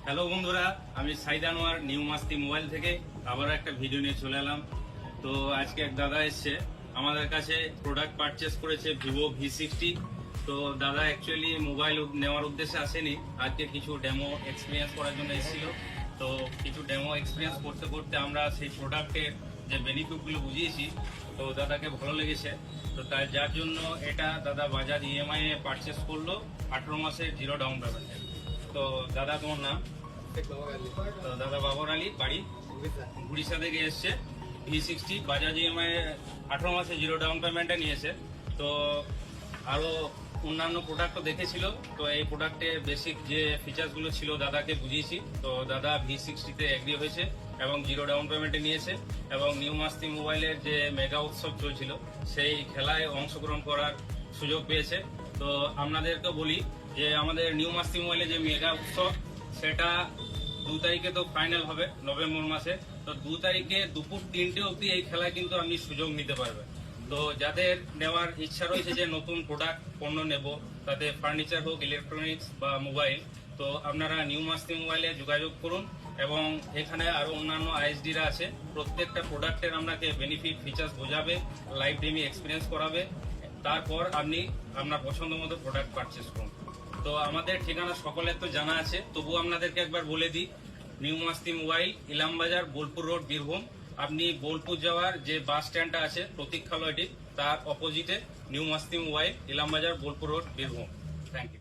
Hello বন্ধুরা, আমি Saeed Anwar new Masti mobile থেকে আবার একটা ভিডিও নিয়ে চলে এলাম। তো আজকে এক দাদা এসছে আমাদের কাছে, প্রোডাক্ট পারচেস করেছে ভিভো V60। তো দাদা অ্যাকচুয়ালি মোবাইল নেওয়ার উদ্দেশ্যে আসেনি, আজকে কিছু ডেমো এক্সপিরিয়েন্স করার জন্য এসেছিল। তো কিছু ডেমো এক্সপিরিয়েন্স করতে করতে আমরা সেই প্রোডাক্টের যে বেনিফিটগুলো বুঝিয়েছি, তো দাদাকে ভালো লেগেছে। তো তাই যার জন্য এটা দাদা বাজাজ EMI এ পারচেস করলো 18 মাসের জিরো ডাউন পেমেন্টে। তো দাদা তোমার নাম? তো দাদা বাবর আলী, বাড়ি উড়িষ্যা থেকে এসছে। V60 বাজাজ EMI 18 মাসে জিরো ডাউন পেমেন্টে নিয়েছে। তো আরো অন্যান্য প্রোডাক্টও দেখেছিল। তো এই প্রোডাক্টে বেসিক যে ফিচার্সগুলো ছিল দাদাকে বুঝিয়েছি। তো দাদা V60-তে এগ্রি হয়েছে এবং জিরো ডাউন পেমেন্টে নিয়েছে, এবং নিউ মাস্তি মোবাইলের যে মেগা উৎসব চলছিল সেই খেলায় অংশগ্রহণ করার সুযোগ পেয়েছে। তো আপনাদেরকে বলি যে আমাদের নিউ মাস্তি মোবাইলে যে মেগা উৎসব, সেটা 2 তারিখে তো ফাইনাল হবে নভেম্বর মাসে। তো 2 তারিখে দুপুর 3টে অবধি এই খেলায় কিন্তু আপনি সুযোগ নিতে পারবেন। তো যাদের নেওয়ার ইচ্ছা রয়েছে যে নতুন প্রোডাক্ট পণ্য নেব, তাতে ফার্নিচার হোক, ইলেকট্রনিক্স বা মোবাইল, তো আপনারা নিউ মাস্তি মোবাইলে যোগাযোগ করুন। এবং এখানে আরো অন্যান্য ISD-রা আছে, প্রত্যেকটা প্রোডাক্টের আপনাকে বেনিফিট ফিচার্স বোঝাবে, লাইভ ডেমি এক্সপিরিয়েন্স করাবে। তারপর আপনি আপনার পছন্দ মতো প্রোডাক্ট পারচেস করুন। তো আমাদের ঠিকানা সকলের তো জানা আছে, তবু আপনাদেরকে একবার বলে দিই। New Masti mobile, Ilambazar, Bolpur road, Birbhum. আপনি বোলপুর যাওয়ার যে বাস স্ট্যান্ডটা আছে প্রতীক্ষালয়টি, তার অপোজিটে new Masti mobile, Ilambazar, Bolpur road, Birbhum. Thank you.